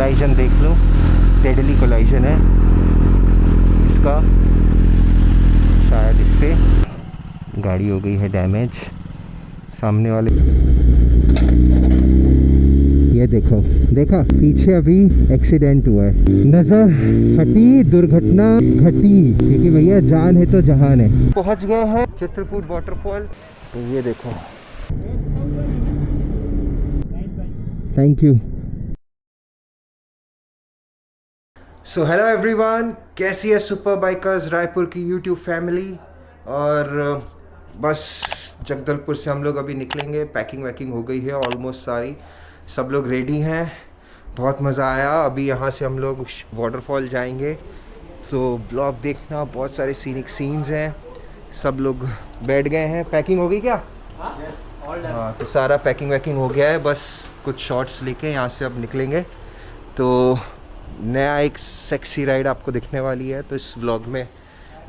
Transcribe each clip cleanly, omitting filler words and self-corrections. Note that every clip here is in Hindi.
कोलाइजन देख लो, डेडली कोलाइजन है इसका, शायद इससे गाड़ी हो गई है डैमेज। सामने वाले ये देखो, देखा पीछे अभी एक्सीडेंट हुआ है, नजर हटी दुर्घटना घटी, क्योंकि भैया जान है तो जहान है। पहुंच गए हैं चित्रकूट वाटरफॉल। ये देखो, thank you. So hello everyone, कैसी है सुपर बाइकर्स रायपुर की यूट्यूब फैमिली। और बस जगदलपुर से हम लोग अभी निकलेंगे, पैकिंग वैकिंग हो गई है ऑलमोस्ट सारी, सब लोग रेडी हैं। बहुत मज़ा आया। अभी यहाँ से हम लोग वाटरफॉल जाएंगे, तो ब्लॉग देखना, बहुत सारे सीनिक सीन्स हैं। सब लोग बैठ गए हैं। पैकिंग हो गई क्या? हाँ, तो सारा पैकिंग वैकिंग हो गया है, बस कुछ शॉट्स लेके यहाँ से अब निकलेंगे। तो नया एक सेक्सी राइड आपको दिखने वाली है, तो इस व्लॉग में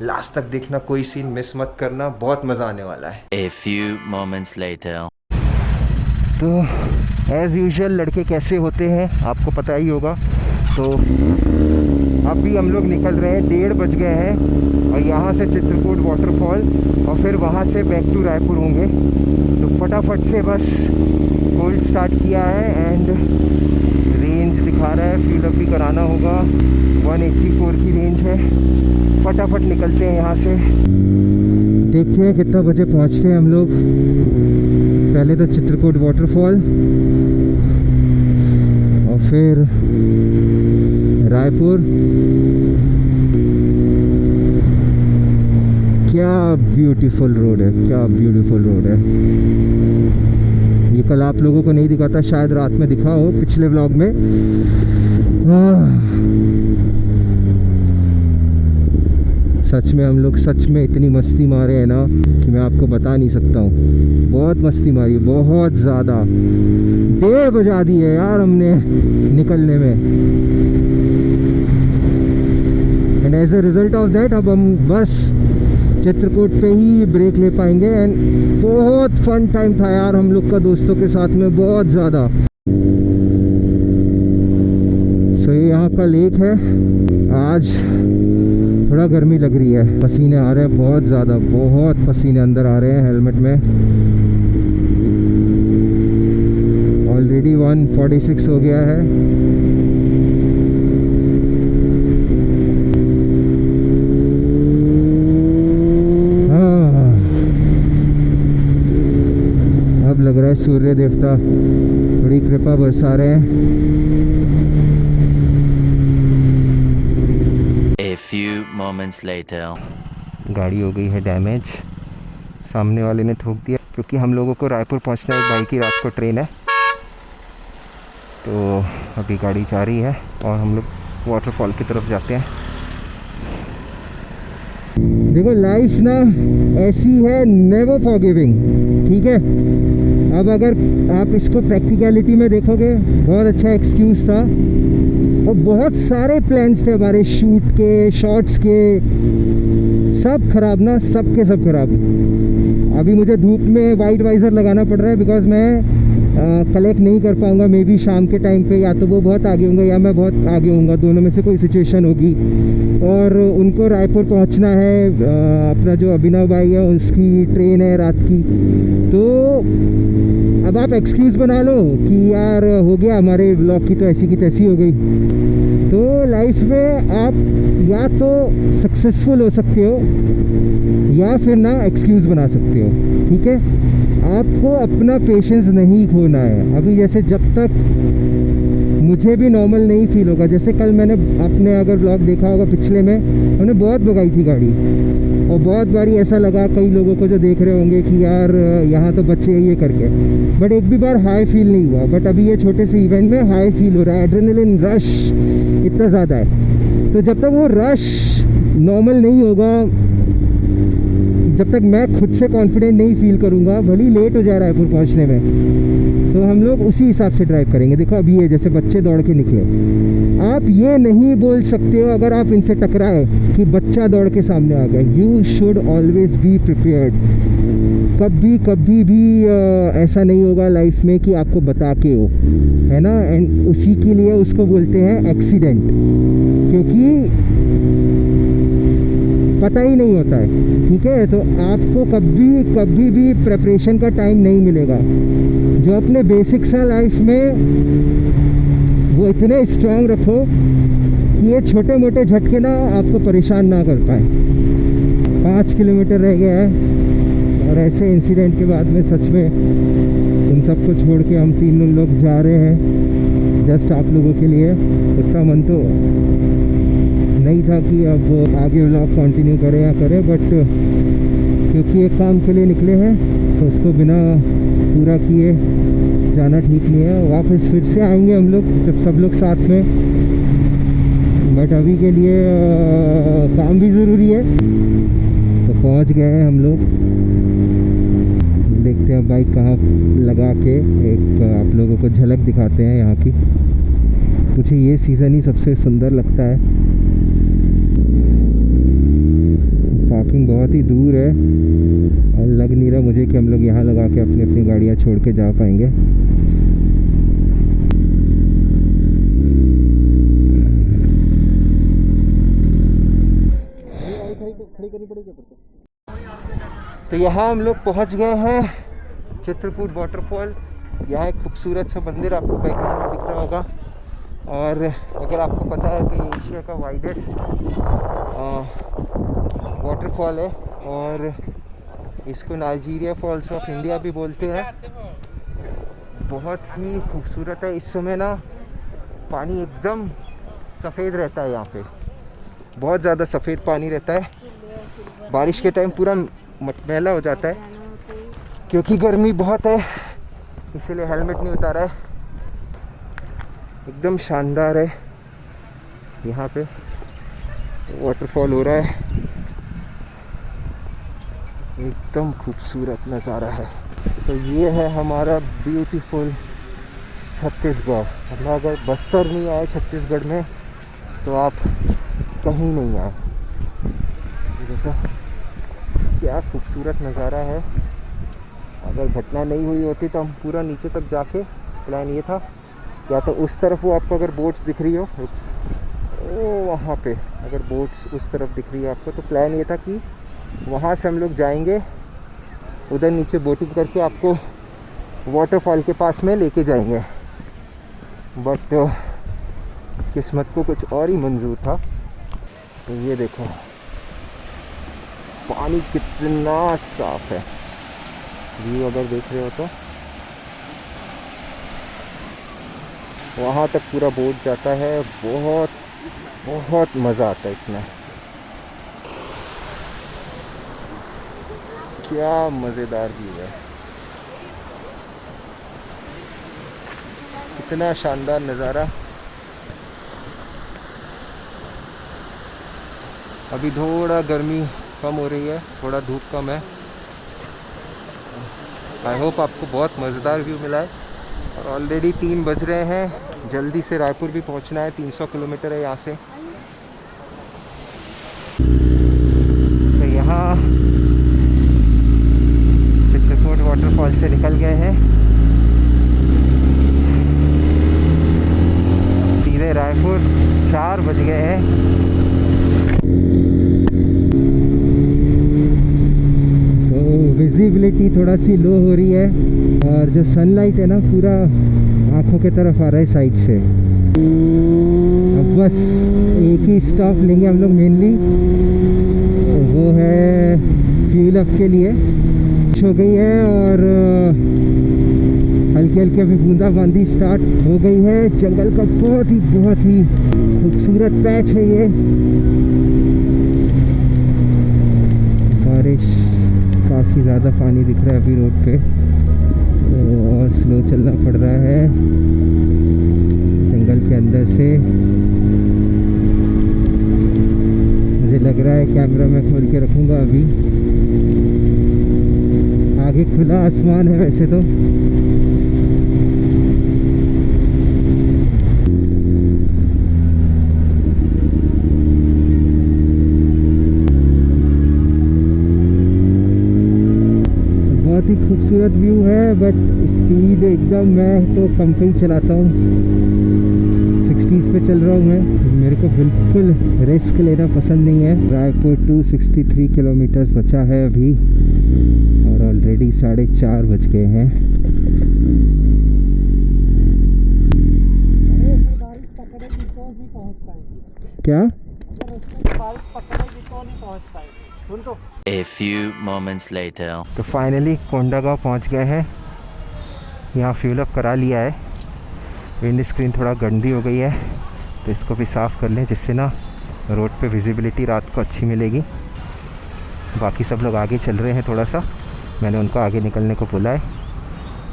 लास्ट तक देखना, कोई सीन मिस मत करना, बहुत मज़ा आने वाला है। A few moments later. तो एज़ यूजुअल लड़के कैसे होते हैं आपको पता ही होगा। तो अभी हम लोग निकल रहे हैं, 1:30 बज गए हैं, और यहाँ से चित्रकूट वाटरफॉल और फिर वहाँ से बैक टू रायपुर होंगे। तो फटाफट से बस कोल्ड स्टार्ट किया है एंड रेंज दिखा रहा है, फ्यूल अप भी कराना होगा, 184 की रेंज है। फटाफट निकलते हैं यहाँ से, देखते हैं कितना बजे पहुँचते हैं हम लोग। पहले तो चित्रकूट वाटरफॉल और फिर रायपुर। क्या ब्यूटीफुल रोड है, क्या ब्यूटीफुल रोड है। ये कल आप लोगों को नहीं दिखाता, शायद रात में दिखा हो पिछले व्लॉग में। सच में हम लोग सच में इतनी मस्ती मारे हैं ना कि मैं आपको बता नहीं सकता हूँ। बहुत मस्ती मारी, बहुत ज़्यादा। 1:30 बजा दी है यार हमने निकलने में। And as a result of that अब हम बस चित्रकूट पे ही ब्रेक ले पाएंगे। एंड बहुत फन टाइम था यार हम लोग का दोस्तों के साथ में, बहुत ज़्यादा। सो ये यहाँ का लेक है। आज थोड़ा गर्मी लग रही है, पसीने आ रहे हैं बहुत ज़्यादा, बहुत पसीने अंदर आ रहे हैं हेलमेट में। ऑलरेडी 1:46 हो गया है। हाँ, अब लग रहा है सूर्य देवता थोड़ी कृपा बरसा रहे हैं। Few moments later. गाड़ी हो गई है डैमेज, सामने वाले ने ठोक दिया, क्योंकि हम लोगों को रायपुर पहुंचना है, बाइक की रात को ट्रेन है। तो अभी गाड़ी जा रही है और हम लोग वाटरफॉल की तरफ जाते हैं। देखो लाइफ ना ऐसी है, नेवर फॉरगिविंग, ठीक है। अब अगर आप इसको प्रैक्टिकलिटी में देखोगे, बहुत अच्छा एक्सक्यूज़ था और बहुत सारे प्लान्स थे हमारे, शूट के, शॉट्स के, सब खराब ना, सब के सब खराब। अभी मुझे धूप में वाइट वाइज़र लगाना पड़ रहा है, बिकॉज मैं कलेक्ट नहीं कर पाऊँगा मे बी शाम के टाइम पे। या तो वो बहुत आगे होंगे या मैं बहुत आगे होऊंगा, दोनों में से कोई सिचुएशन होगी। और उनको रायपुर पहुंचना है, अपना जो अभिनव भाई है उसकी ट्रेन है रात की। तो अब आप एक्सक्यूज़ बना लो कि यार हो गया, हमारे व्लॉग की तो ऐसी की तैसी हो गई। तो लाइफ में आप या तो सक्सेसफुल हो सकते हो या फिर ना एक्सक्यूज़ बना सकते हो, ठीक है। आपको अपना पेशेंस नहीं खोना है। अभी जैसे जब तक मुझे भी नॉर्मल नहीं फील होगा, जैसे कल मैंने आपने अगर व्लॉग देखा होगा पिछले में, हमने बहुत भगाई थी गाड़ी, और बहुत बारी ऐसा लगा कई लोगों को जो देख रहे होंगे कि यार यहाँ तो बच्चे हैं ये करके, बट एक भी बार हाई फील नहीं हुआ। बट अभी ये छोटे से इवेंट में हाई फील हो रहा है, एड्रेनलिन रश इतना ज़्यादा है। तो जब तक वो रश नॉर्मल नहीं होगा, जब तक मैं खुद से कॉन्फिडेंट नहीं फील करूँगा, भले लेट हो जाए रायपुर पहुँचने में, तो हम लोग उसी हिसाब से ड्राइव करेंगे। देखो अभी ये जैसे बच्चे दौड़ के निकले, आप ये नहीं बोल सकते हो अगर आप इनसे टकराए कि बच्चा दौड़ के सामने आ गया। You should always be prepared. कभी कभी भी ऐसा नहीं होगा लाइफ में कि आपको बता के हो, है ना। एंड उसी के लिए उसको बोलते हैं एक्सीडेंट, क्योंकि पता ही नहीं होता है, ठीक है। तो आपको कभी कभी भी प्रिपरेशन का टाइम नहीं मिलेगा। जो अपने बेसिक्स हैं लाइफ में वो इतने स्ट्रांग रखो कि ये छोटे मोटे झटके ना आपको परेशान ना कर पाए। 5 किलोमीटर रह गया है और ऐसे इंसिडेंट के बाद में सच में उन सबको छोड़ के हम 3 लोग जा रहे हैं जस्ट आप लोगों के लिए। उतना मन तो नहीं था कि अब आगे व्लॉग कंटिन्यू करें या करें, बट क्योंकि एक काम के लिए निकले हैं तो उसको बिना पूरा किए जाना ठीक नहीं है। वापस फिर से आएंगे हम लोग जब सब लोग साथ में, बट अभी के लिए काम भी ज़रूरी है। तो पहुंच गए हैं हम लोग, देखते हैं बाइक कहाँ लगा के एक आप लोगों को झलक दिखाते हैं यहाँ की। मुझे ये सीज़न ही सबसे सुंदर लगता है। पार्किंग बहुत ही दूर है और लग नहीं रहा मुझे कि हम लोग यहाँ लगा के अपनी अपनी गाड़ियाँ छोड़ के जा पाएंगे। तो यहाँ हम लोग पहुँच गए हैं चित्रकूट वाटरफॉल। यहाँ एक खूबसूरत सा मंदिर आपको बैकग्राउंड में दिख रहा होगा। और अगर आपको पता है कि एशिया का वाइडेस्ट वाटरफॉल है और इसको नाइजीरिया फॉल्स ऑफ इंडिया भी बोलते हैं। बहुत ही खूबसूरत है। इस समय ना पानी एकदम सफ़ेद रहता है, यहाँ पे बहुत ज़्यादा सफ़ेद पानी रहता है। बारिश के टाइम पूरा मटमैला हो जाता है क्योंकि गर्मी बहुत है, इसीलिए हेलमेट नहीं उतारा है। एकदम शानदार है, यहाँ पे वाटरफॉल हो रहा है, एकदम खूबसूरत नज़ारा है। तो ये है हमारा ब्यूटीफुल छत्तीसगढ़। मतलब अगर बस्तर नहीं आए छत्तीसगढ़ में तो आप कहीं नहीं आए। देखो क्या खूबसूरत नज़ारा है। अगर घटना नहीं हुई होती तो हम पूरा नीचे तक जाके, प्लान ये था या तो उस तरफ वो आपको अगर बोट्स दिख रही हो ओ वहाँ पे, अगर बोट्स उस तरफ दिख रही है आपको तो प्लान ये था कि वहाँ से हम लोग जाएंगे, उधर नीचे बोटिंग करके आपको वाटरफॉल के पास में लेके जाएंगे। बट किस्मत को कुछ और ही मंजूर था। तो ये देखो पानी कितना साफ है, व्यू अगर देख रहे हो तो वहाँ तक पूरा बोट जाता है। बहुत बहुत मज़ा आता है इसमें, क्या मज़ेदार व्यू है, कितना शानदार नज़ारा। अभी थोड़ा गर्मी कम हो रही है, थोड़ा धूप कम है। आई होप आपको बहुत मज़ेदार व्यू मिला है। और ऑलरेडी 3 बज रहे हैं, जल्दी से रायपुर भी पहुंचना है, 300 किलोमीटर है यहाँ से। तो यहाँ चित्रकूट वाटरफॉल से निकल गए हैं, सीधे रायपुर। 4 बज गए हैं। विजिबिलिटी थोड़ा सी लो हो रही है और जो सनलाइट है ना पूरा आँखों के तरफ आ रहा है साइड से। अब बस एक ही स्टॉप लेंगे हम लोग मेनली, वो है फ्यूल अप के लिए। हो गई है और हल्की हल्की अभी बूंदाबांदी स्टार्ट हो गई है। जंगल का बहुत ही खूबसूरत पैच है ये। बारिश, काफ़ी ज़्यादा पानी दिख रहा है अभी रोड पे, तो और स्लो चलना पड़ रहा है जंगल के अंदर से। मुझे लग रहा है कैमरा मैं खोल के रखूँगा अभी। आगे खुला आसमान है वैसे तो। खूबसूरत व्यू है, बट स्पीड एकदम, मैं तो कम पे ही चलाता हूँ, 60s पे चल रहा हूँ मैं। मेरे को बिल्कुल रिस्क लेना पसंद नहीं है। रायपुर टू 63 किलोमीटर्स बचा है अभी, और ऑलरेडी 4:30 बज गए हैं। क्या? A few moments later. तो फाइनली कोंडागांव पहुंच गए हैं। यहाँ फ्यूल अप करा लिया है। विंड स्क्रीन थोड़ा गंदी हो गई है, तो इसको भी साफ़ कर लें, जिससे ना रोड पे विजिबिलिटी रात को अच्छी मिलेगी। बाकी सब लोग आगे चल रहे हैं थोड़ा सा, मैंने उनको आगे निकलने को बोला है,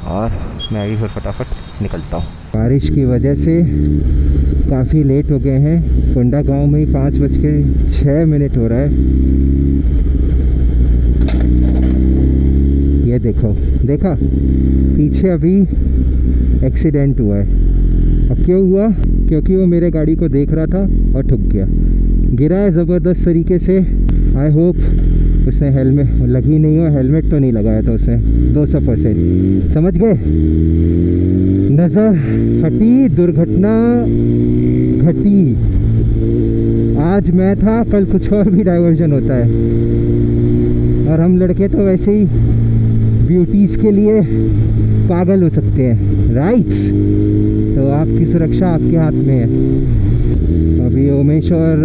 और मैं भी फिर फटाफट निकलता हूँ। बारिश की वजह से काफ़ी लेट हो गए हैं। कोंडागांव में ही 5:06 हो रहा है। ये देखा पीछे अभी एक्सीडेंट हुआ है। और क्यों हुआ? क्योंकि वो मेरे गाड़ी को देख रहा था और ठुक गया, गिरा है ज़बरदस्त तरीके से। आई होप उसने हेलमेट लगी नहीं हो, हेलमेट तो नहीं लगाया था उसने 200%। समझ गए? नज़र हटी, दुर्घटना घटी। आज मैं था, कल कुछ और भी डाइवर्जन होता है। और हम लड़के तो वैसे ही ब्यूटीज़ के लिए पागल हो सकते हैं, राइट? तो आपकी सुरक्षा आपके हाथ में है। अभी उमेश और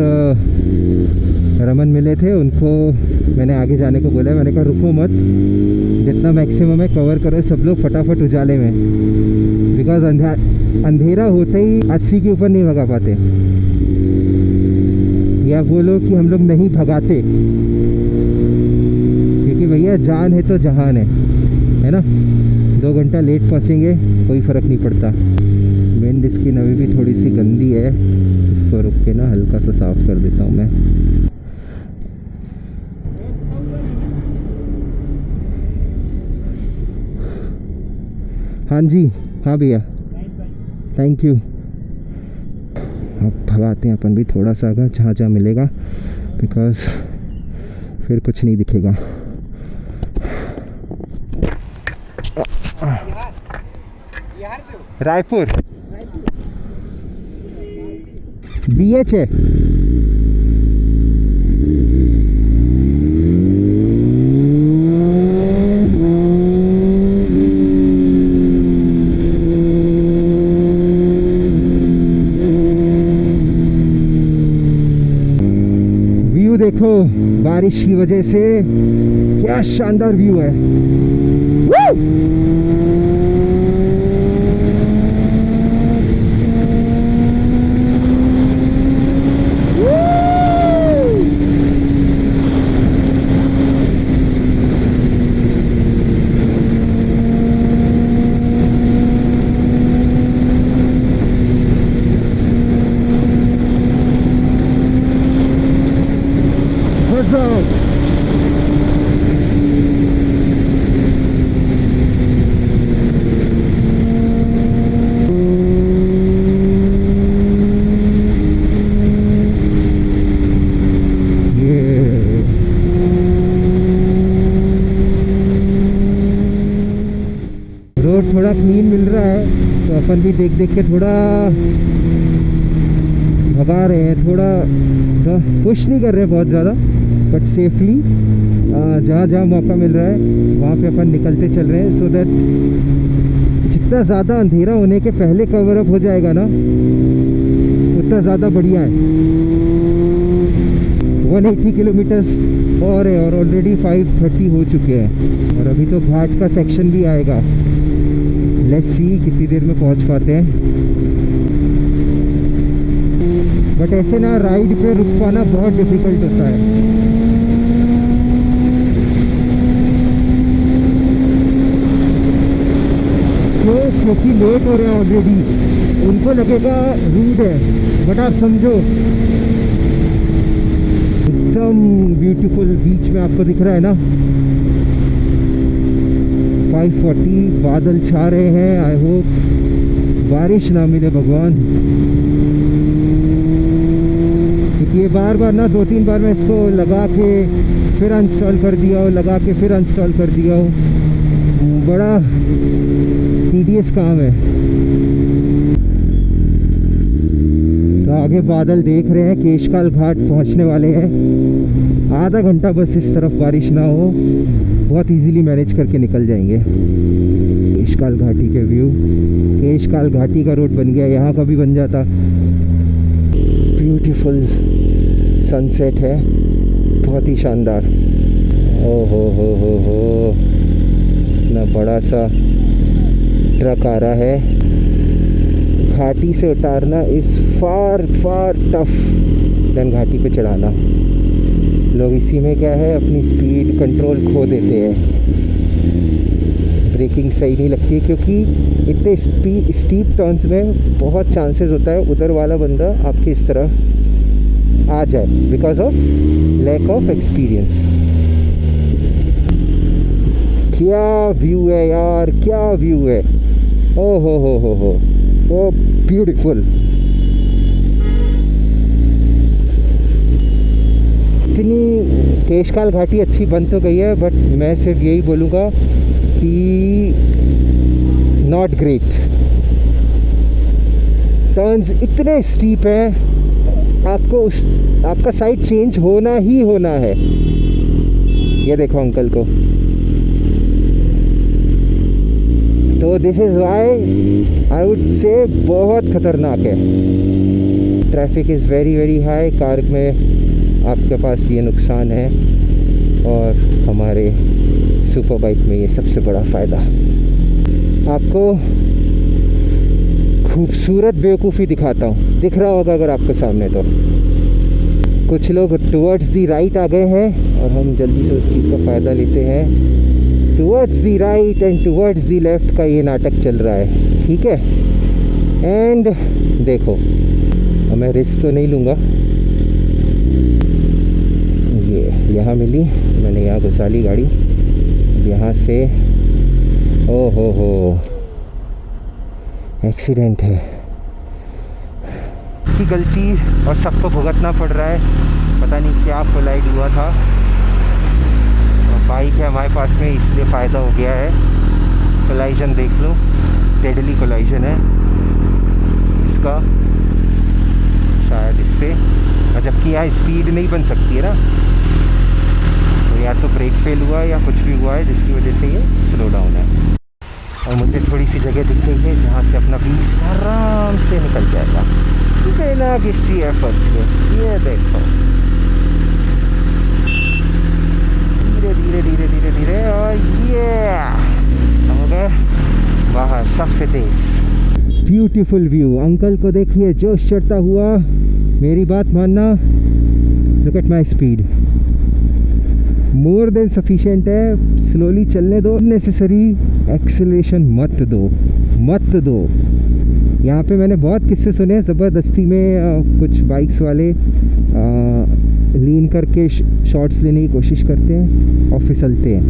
रमन मिले थे, उनको मैंने आगे जाने को बोला है। मैंने कहा रुको मत, जितना मैक्सिमम है कवर करो सब लोग फटाफट उजाले में, बिकॉज अंधेरा होते ही 80 के ऊपर नहीं भगा पाते, या बोलो कि हम लोग नहीं भगाते, क्योंकि भैया जान है तो जहान है ना। 2 घंटा लेट पहुँचेंगे कोई फ़र्क नहीं पड़ता। विंड इसकी नवी भी थोड़ी सी गंदी है, इसको रुक के ना हल्का सा साफ़ कर देता हूँ मैं। हाँ जी, हाँ भैया, थैंक यू। अब भगाते हैं अपन भी थोड़ा सा आगे, जहाँ जहाँ मिलेगा, बिकॉज फिर कुछ नहीं दिखेगा। रायपुर BH है। व्यू देखो, बारिश की वजह से क्या शानदार व्यू है। रोड थोड़ा क्लीन मिल रहा है, तो अपन भी देख देख के थोड़ा भगा रहे हैं, थोड़ा पुश नहीं कर रहे हैं बहुत ज़्यादा, बट सेफली जहाँ जहाँ मौका मिल रहा है वहाँ पे अपन निकलते चल रहे हैं, सो दैट जितना ज़्यादा अंधेरा होने के पहले कवर अप हो जाएगा ना, उतना ज़्यादा बढ़िया है। 180 किलोमीटर्स और है, और ऑलरेडी 5:30 हो चुके हैं, और अभी तो घाट का सेक्शन भी आएगा। लेट्स सी कितनी देर में पहुंच पाते हैं। बट ऐसे ना राइड पे रुक पाना बहुत डिफिकल्ट होता है। क्योंकि लेट हो रहे हैं ऑलरेडी, उनको लगेगा रूड है, बट आप समझो एकदम ब्यूटीफुल बीच में आपको दिख रहा है ना। 5:40, बादल छा रहे हैं। आई होप बारिश ना मिले भगवान, क्योंकि ये बार बार ना 2-3 बार मैं इसको लगा के फिर अनइंस्टॉल कर दिया हो, लगा के फिर अनइंस्टॉल कर दिया हो, बड़ा टीडियस काम है। तो आगे बादल देख रहे हैं, केशकाल घाट पहुंचने वाले हैं। आधा घंटा बस इस तरफ बारिश ना हो, बहुत इजीली मैनेज करके निकल जाएंगे। केशकाल घाटी के व्यू, केशकाल घाटी का रोड बन गया, यहाँ का भी बन जाता। ब्यूटीफुल सनसेट है, बहुत ही शानदार। ओ हो, इतना बड़ा सा ट्रक आ रहा है। घाटी से उतारना इज़ फार टफ देन घाटी पे चढ़ाना। लोग इसी में क्या है, अपनी स्पीड कंट्रोल खो देते हैं, ब्रेकिंग सही नहीं लगती है, क्योंकि इतने स्टीप टर्न्स में बहुत चांसेस होता है उधर वाला बंदा आपके इस तरह आ जाए because of lack of experience. क्या व्यू है यार, क्या व्यू है। ओ हो, ओ ब्यूटीफुल। इतनी केशकाल घाटी अच्छी बन तो गई है, बट मैं सिर्फ यही बोलूँगा कि नॉट ग्रेट। टर्न्स इतने स्टीप हैं, आपका साइड चेंज होना ही होना है। ये देखो अंकल को। तो this is why I would say बहुत ख़तरनाक है। Traffic is very high. Car में आपके पास ये नुकसान है, और हमारे सुपर बाइक में ये सबसे बड़ा फ़ायदा। आपको खूबसूरत बेवकूफ़ी दिखाता हूँ, दिख रहा होगा अगर आपके सामने। तो कुछ लोग टुवर्ड्स दी राइट आ गए हैं, और हम जल्दी से उस चीज़ का फ़ायदा लेते हैं। Towards the right and towards the left का ये नाटक चल रहा है, ठीक है। एंड देखो, मैं रिस्क तो नहीं लूँगा। ये यहाँ मिली, मैंने यहाँ घुसा ली गाड़ी। यहाँ से ओ हो एक्सीडेंट है की गलती, और सबको भुगतना पड़ रहा है। पता नहीं क्या कोलाइड हुआ था। बाइक है हमारे पास में, इसलिए फ़ायदा हो गया है। कोलाइजन देख लो, डेडली कोलाइजन है इसका, शायद इससे। और जबकि यहाँ स्पीड नहीं बन सकती है ना, तो या तो ब्रेक फेल हुआ है या कुछ भी हुआ है, जिसकी वजह से ये स्लो डाउन है। और मुझे थोड़ी सी जगह दिख गई है जहाँ से अपना बीस्ट आराम से निकल जाएगा बिना किसी एफर्ट्स के। ये देखो, धीरे, और ये हो गए बाहर सबसे तेज। Beautiful view. अंकल को देखिए जोश चढ़ता हुआ। मेरी बात मानना, look at my speed, more than sufficient है। स्लोली चलने दो, नेसेसरी एक्सेलरेशन मत दो। यहाँ पे मैंने बहुत किस्से सुने हैं, ज़बरदस्ती में कुछ बाइक्स वाले लीन करके शॉट्स लेने की कोशिश करते हैं और फिसलते हैं।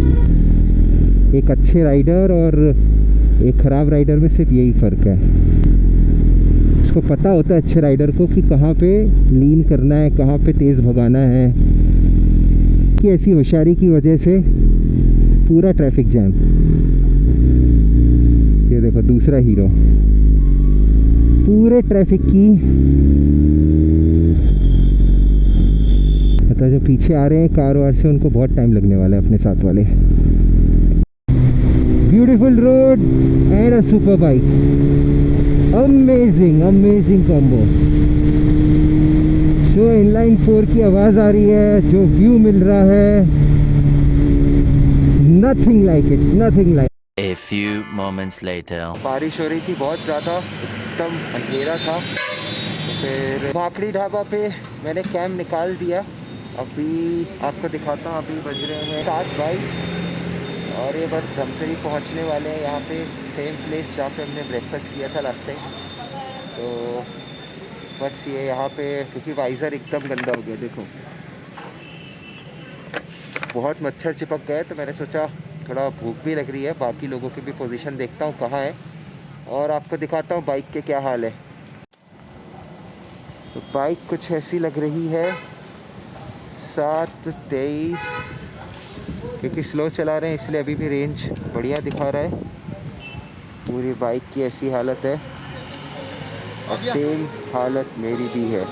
एक अच्छे राइडर और एक ख़राब राइडर में सिर्फ यही फ़र्क है। उसको पता होता है अच्छे राइडर को कि कहाँ पे लीन करना है, कहाँ पे तेज़ भगाना है। कि ऐसी होशियारी की वजह से पूरा ट्रैफिक जैम। ये देखो दूसरा हीरो, पूरे ट्रैफिक की, मतलब जो पीछे आ रहे हैं कार वार से, उनको बहुत टाइम लगने वाला है अपने साथ वाले। Beautiful road and a super bike, amazing combo. जो इनलाइन 4 की आवाज़ आ रही है, जो व्यू मिल रहा है, nothing like. A few moments later. बारिश हो रही थी बहुत ज़्यादा, एकदम अंधेरा था। तो फिर भाखड़ी ढाबा पे मैंने कैम्प निकाल दिया। अभी आपको दिखाता हूँ, अभी बज रहे हैं 7:22 और ये बस धमतरी पहुँचने वाले हैं। यहाँ पे सेम प्लेस जहाँ पे हमने ब्रेकफास्ट किया था लास्ट टाइम। तो बस ये यहाँ पे, क्योंकि वाइज़र एकदम गंदा हो गया, देखो बहुत मच्छर चिपक गए। तो मैंने सोचा थोड़ा भूख भी लग रही है, बाकी लोगों की भी पोजीशन देखता हूँ कहाँ है, और आपको दिखाता हूँ बाइक के क्या हाल है। तो बाइक कुछ ऐसी लग रही है, 7:23 क्योंकि स्लो चला रहे हैं इसलिए अभी भी रेंज बढ़िया दिखा रहा है। पूरी बाइक की ऐसी हालत है और सेम हालत मेरी भी है।